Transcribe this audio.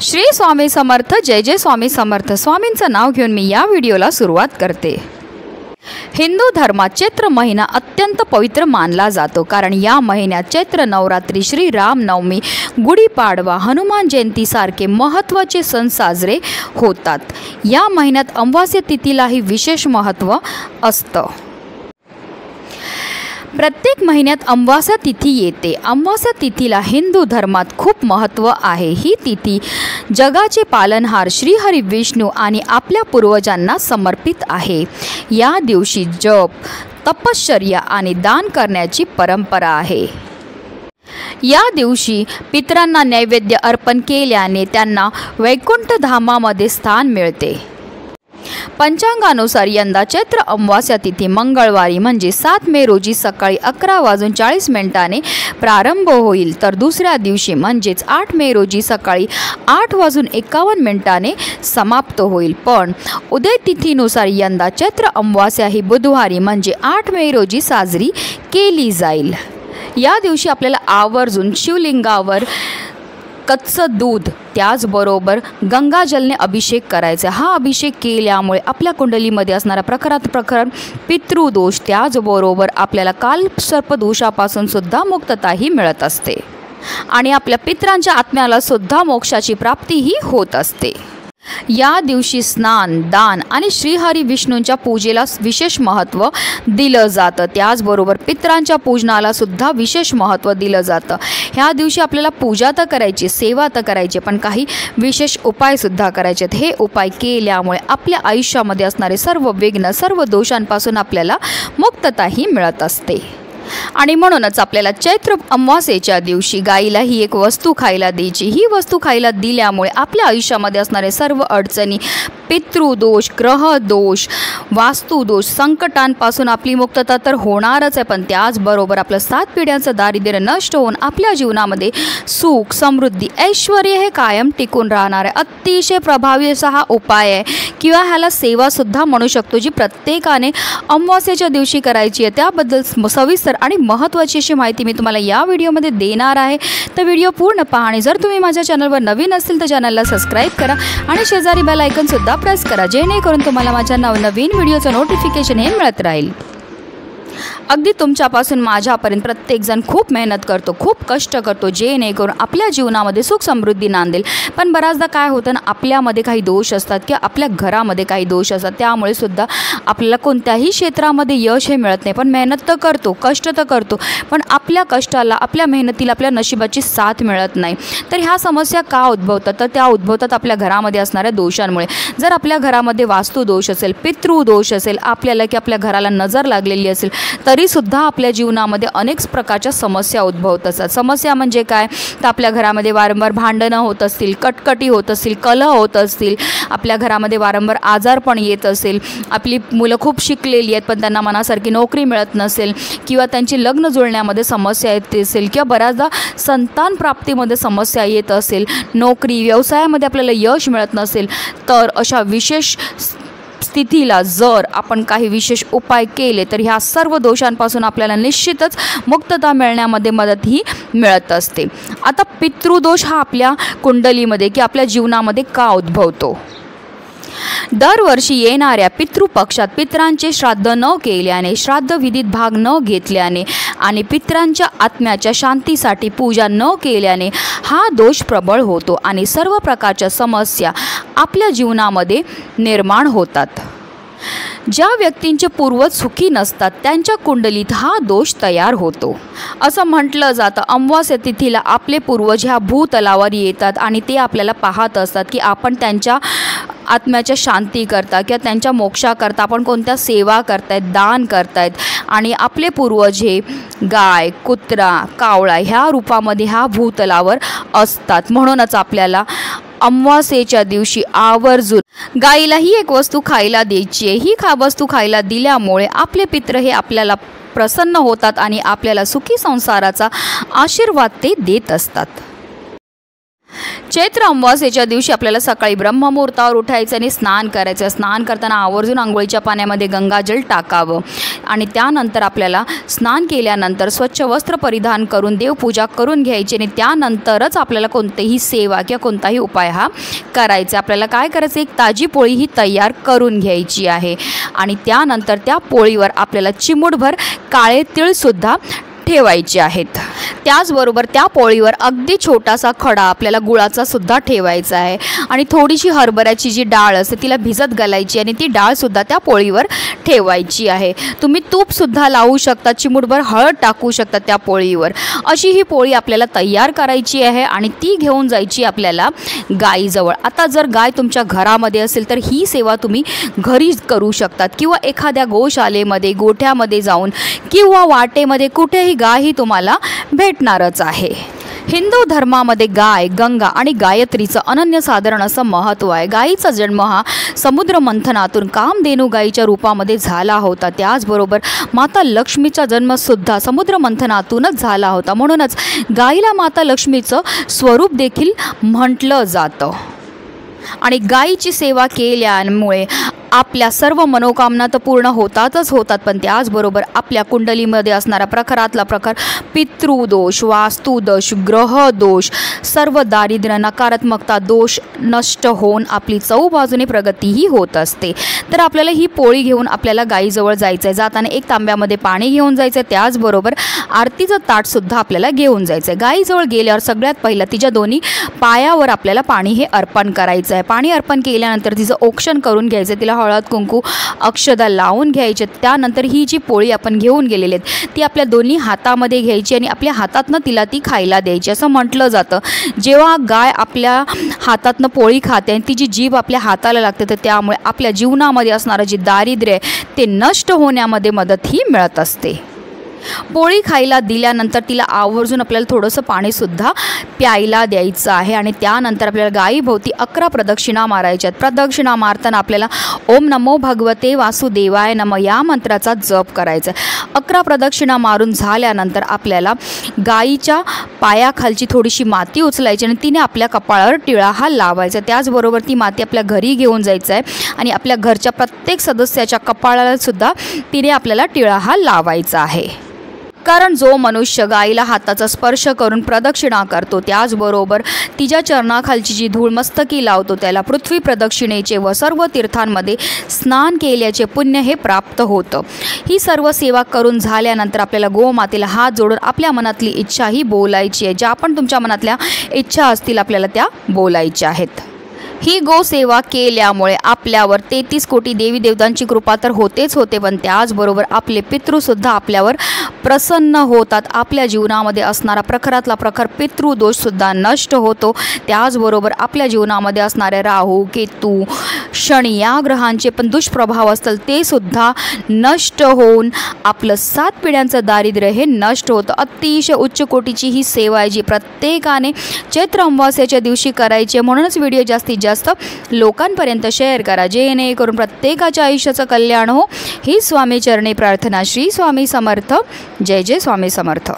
श्री स्वामी समर्थ। जय जय स्वामी समर्थ। स्वामींचं नाव घेऊन मी या व्हिडिओला सुरुवात करते। हिंदू धर्मात चैत्र महिना अत्यंत पवित्र मानला जातो, कारण या महिन्यात चैत्र नवरात्री, श्री राम नवमी, गुढीपाडवा, हनुमान जयंती सारखे महत्त्वाचे सण साजरे होतात। या महिन्यात अमावास्या तिथीलाही विशेष महत्त्व असतं। प्रत्येक महिन्यात अमावास्या तिथी येते। अमावास्या तिथीला हिंदू धर्मात खूप महत्त्व आहे। ही तिथी जगाचे पालनहार श्रीहरी विष्णू आणि आपल्या पूर्वजांना समर्पित आहे। या दिवशी जप, तपश्चर्या आणि दान करण्याची परंपरा आहे। या दिवशी पितरांना नैवेद्य अर्पण केल्याने त्यांना वैकुंठ धामामध्ये स्थान मिळते। पंचांगानुसार यंदा चैत्र अमावास्या तिथी मंगळवारी म्हणजे 7 मे रोजी सकाळी 11:40 प्रारंभ होईल, तर दुसऱ्या दिवशी म्हणजेच 8 मे रोजी सकाळी 8:51 समाप्त होईल। पण उदय तिथीनुसार यंदा चैत्र अमावास्या ही बुधवारी म्हणजे 8 मे रोजी साजरी केली जाईल। या दिवशी आपल्याला आवर्जून शिवलिंगावर कच्चं दूध त्याचबरोबर गंगाजलने अभिषेक करायचा। हा अभिषेक केल्यामुळे आपल्या कुंडलीमध्ये असणारा प्रखर पितृदोष त्याचबरोबर आपल्याला कालसर्पदोषापासून सुद्धा मुक्तताही मिळत असते आणि आपल्या पितरांच्या आत्म्याला सुद्धा मोक्षाची प्राप्तीही होत असते। या दिवशी स्नान, दान आणि श्रीहरी विष्णूंच्या पूजेला विशेष महत्त्व दिलं जातं। त्याचबरोबर पितरांच्या पूजनाला सुद्धा विशेष महत्त्व दिलं जातं। ह्या दिवशी आपल्याला पूजा तर करायची, सेवा तर करायची, पण काही विशेष उपायसुद्धा करायचे। हे उपाय केल्यामुळे आपल्या आयुष्यामध्ये असणारे सर्व विघ्न, सर्व दोषांपासून आपल्याला मुक्तताही मिळत असते। आणि म्हणूनच आपल्याला चैत्र अमावास्येच्या दिवशी गाईला ही एक वस्तू खायला द्यायची। ही वस्तू खायला दिल्यामुळे आपल्या आयुष्यामध्ये असणारे सर्व अडचणी, पितृदोष, ग्रहदोष, वास्तुदोष, संकटांपासून आपली मुक्तता तर होणारच आहे, पण त्याचबरोबर आपलं 7 पिढ्यांचं दारिद्र्य नष्ट होऊन आपल्या जीवनामध्ये सुख, समृद्धी, ऐश्वर हे कायम टिकून राहणार आहे। अतिशय प्रभावी असा हा उपाय आहे किंवा ह्याला सेवासुद्धा म्हणू शकतो, जी प्रत्येकाने अमावास्येच्या दिवशी करायची आहे। त्याबद्दल सविस्तर आणि महत्त्वाची अशी माहिती मी तुम्हाला या व्हिडिओमध्ये देणार आहे, तर व्हिडिओ पूर्ण पहा। आणि जर तुम्ही माझ्या चॅनलवर नवीन असतील तर चॅनलला सबस्क्राईब करा आणि शेजारी बेल आयकॉन सुद्धा प्रेस करा, जेणेकरून तुम्हाला माझ्या नवनवीन व्हिडिओचं नोटिफिकेशन हे मिळत राहील। अगदी तुमच्यापासून माझ्यापर्यंत प्रत्येकजण खूप मेहनत करतो, खूप कष्ट करतो, जेणेकरून आपल्या जीवनामध्ये सुख समृद्धी नांदेल। पण बऱ्याचदा काय होतं ना, आपल्यामध्ये काही दोष असतात किंवा आपल्या घरामध्ये काही दोष असतात, त्यामुळे सुद्धा आपल्याला कोणत्याही क्षेत्रामध्ये यश हे मिळत नाही। पण मेहनत तर करतो, कष्ट तर करतो, पण आपल्या कष्टाला, आपल्या मेहनतीला, आपल्या नशिबाची साथ मिळत नाही। तर ह्या समस्या का उद्भवतात? तर त्या उद्भवतात आपल्या घरामध्ये असणाऱ्या दोषांमुळे। जर आपल्या घरामध्ये वास्तुदोष असेल, पितृदोष असेल, आपल्याला की आपल्या घराला नजर लागलेली असेल, तरीसुद्धा आपल्या जीवनामध्ये अनेक प्रकारच्या समस्या उद्भवत असतात। समस्या म्हणजे काय? तर आपल्या घरामध्ये वारंवार भांडणं होत असतील, कटकटी होत असतील, कलह होत असतील, आपल्या घरामध्ये वारंवार आजारपण येत असेल, आपली मुलं खूप शिकलेली आहेत पण त्यांना मनासारखी नोकरी मिळत नसेल, किंवा त्यांची लग्न जुळण्यामध्ये समस्या येत असेल, किंवा बऱ्याचदा संतान प्राप्तीमध्ये समस्या येत असेल, नोकरी, व्यवसायामध्ये आपल्याला यश मिळत नसेल, तर अशा विशेष स्थितीला जर आपण काही विशेष उपाय केले तर ह्या सर्व दोषांपासून आपल्याला निश्चितच मुक्तता मिळण्यामध्ये मदतही मिळत असते। आता पितृदोष हा आपल्या कुंडलीमध्ये की आपल्या जीवनामध्ये का उद्भवतो? दरवर्षी येणाऱ्या पितृपक्षात पितरांचे श्राद्ध न केल्याने, श्राद्ध विधीत भाग न घेतल्याने आणि पितरांच्या आत्म्याच्या शांतीसाठी पूजा न केल्याने हा दोष प्रबळ होतो आणि सर्व प्रकारच्या समस्या आपल्या जीवनामध्ये निर्माण होतात। ज्या व्यक्तींचे पूर्वज सुखी नसतात त्यांच्या कुंडलीत हा दोष तयार होतो। असं म्हटलं जातं, अमावास्या तिथीला आपले पूर्वज ह्या भूतलावर येतात आणि ते आपल्याला पाहत असतात की आपण त्यांच्या आत्म्याच्या शांती करता किंवा त्यांच्या मोक्षाकरता आपण कोणत्या सेवा करतायत, दान करतायत, आणि आपले पूर्वज हे गाय, कुत्रा, कावळा ह्या रूपामध्ये ह्या भूतलावर असतात। म्हणूनच आपल्याला अमावास्येच्या दिवशी आवर्जून गाईला ही एक वस्तू खायला द्यायची आहे। ही वस्तू खायला दिल्यामुळे आपले पित्र हे आपल्याला प्रसन्न होतात आणि आपल्याला सुखी संसाराचा आशीर्वाद ते देत असतात। चैत्र अमावास्येच्या दिवशी आपल्याला सकाळी ब्रह्ममुहूर्तावर उठायचं आणि स्नान करायचं। स्नान करताना आवर्जून आंघोळीच्या पाण्यामध्ये गंगाजल टाकावं आणि त्यानंतर आपल्याला स्नान केल्यानंतर स्वच्छ वस्त्र परिधान करून देवपूजा करून घ्यायची आणि त्यानंतरच आपल्याला कोणतीही सेवा किंवा कोणताही उपाय हा करायचा। आपल्याला काय करायचं, एक ताजी पोळी ही तयार करून घ्यायची आहे आणि त्यानंतर त्या पोळीवर आपल्याला चिमूटभर काळे तीळसुद्धा ठेवायचे आहेत। त्याचबरोबर त्या पोळीवर अगदी छोटासा खडा आपल्याला गुळाचा सुद्धा ठेवायचा आहे आणि थोडीशी हरभऱ्याची जी डाळ असते तिला भिजत घालायची आणि ती डाळसुद्धा त्या पोळीवर ठेवायची आहे। तुम्ही तूपसुद्धा लावू शकता, चिमूटभर हळद टाकू शकता त्या पोळीवर। अशी ही पोळी आपल्याला तयार करायची आहे आणि ती घेऊन जायची आपल्याला गाईजवळ। आता जर गाय तुमच्या घरामध्ये असेल तर ही सेवा तुम्ही घरी करू शकतात किंवा एखाद्या गोशालेमध्ये गोठ्यामध्ये जाऊन किंवा वाटेमध्ये कुठेही गाय ही तुम्हाला भेटणारच आहे। हिंदू धर्मामध्ये गाय, गंगा आणि गायत्रीचं अनन्यसाधारण असं महत्त्व आहे। गायीचा जन्म हा समुद्र मंथनातून कामधेनू गायीच्या रूपामध्ये झाला होता। त्याचबरोबर माता लक्ष्मीचा जन्मसुद्धा समुद्र मंथनातूनच झाला होता। म्हणूनच गायीला माता लक्ष्मीचं स्वरूप देखील म्हटलं जातं आणि गायीची सेवा केल्यामुळे आपल्या सर्व मनोकामना तर पूर्ण होतातच होतात, पण त्याचबरोबर आपल्या कुंडलीमध्ये असणारा प्रखरातला प्रखर पितृदोष, वास्तुदोष, ग्रहदोष, सर्व दारिद्र्य, नकारात्मकता दोष नष्ट होऊन आपली चौबाजूने प्रगतीही होत असते। तर आपल्याला ही पोळी घेऊन आपल्याला गायीजवळ जायचं आहे। जाताना एक तांब्यामध्ये पाणी घेऊन जायचं आहे, त्याचबरोबर आरतीचं ताटसुद्धा आपल्याला घेऊन जायचं आहे। गायीजवळ गेल्यावर सगळ्यात पहिलं तिच्या दोन्ही पायावर आपल्याला पाणी हे अर्पण करायचं आहे। पाणी अर्पण केल्यानंतर तिचं औक्षण करून घ्यायचं, तिला हळद कुंकू अक्षदा लावून घ्यायचे। त्यानंतर ही जी पोळी आपण घेऊन गेलेली आहेत ती आपल्या दोन्ही हातामध्ये घ्यायची आणि आपल्या हातातनं तिला ती खायला द्यायची। असं म्हटलं जातं जेव्हा गाय आपल्या हातातनं पोळी खाते आणि तिची जीभ आपल्या हाताला लागते तर त्यामुळे आपल्या जीवनामध्ये असणारं जे दारिद्र्य आहे ते नष्ट होण्यामध्ये मदतही मिळत असते। पोळी खायला दिल्यानंतर तिला आवर्जून आपल्याला थोडंसं पाणीसुद्धा प्यायला द्यायचं आहे आणि त्यानंतर आपल्याला गायीभोवती 11 प्रदक्षिणा मारायच्यात। प्रदक्षिणा मारताना आपल्याला ओम नमो भगवते वासुदेवाय नमः या मंत्राचा जप करायचा आहे। 11 प्रदक्षिणा मारून झाल्यानंतर आपल्याला गायीच्या पायाखालची थोडीशी माती उचलायची आणि तिने आपल्या कपाळावर टिळा हा लावायचा। त्याचबरोबर ती माती आपल्या घरी घेऊन जायचं आहे आणि आपल्या घरच्या प्रत्येक सदस्याच्या कपाळाला सुद्धा तिने आपल्याला टिळा हा लावायचा आहे। कारण जो मनुष्य गायीला हाताचा स्पर्श करून प्रदक्षिणा करतो त्याचबरोबर तिच्या चरणाखालची जी धूळ मस्तकी लावतो त्याला पृथ्वी प्रदक्षिणेचे व सर्व तीर्थांमध्ये स्नान केल्याचे पुण्य हे प्राप्त होतं। ही सर्व सेवा करून झाल्यानंतर आपल्याला गोमातेला हात जोडून आपल्या मनातली इच्छा ही बोलायची आहे। ज्या पण तुमच्या मनातल्या इच्छा असतील आपल्याला त्या बोलायच्या आहेत। ही गोसेवा केल्यामुळे आपल्यावर 33 कोटी देवी देवतांची कृपा तर होतेच होते, पण त्याचबरोबर आपले पितृसुद्धा आपल्यावर प्रसन्न होतात। आपल्या जीवनामध्ये असणारा प्रखरातला प्रखर पितृदोषसुद्धा नष्ट होतो। त्याचबरोबर आपल्या जीवनामध्ये असणारे राहू, केतू, शनी या ग्रहांचे पण दुष्प्रभाव असतील ते सुद्धा नष्ट होऊन आपलं 7 पिढ्यांचं दारिद्र्य हे नष्ट होतं। अतिशय उच्च कोटीची ही सेवा आहे जी प्रत्येकाने चैत्र अमावास्येच्या दिवशी करायची। म्हणूनच व्हिडिओ जास्तीत जास्त लोकांपर्यंत शेअर करा जेणेकरून प्रत्येकाच्या आयुष्याचं कल्याण हो। ही स्वामी चरणी प्रार्थना। श्री स्वामी समर्थ। जय जय स्वामी समर्थ।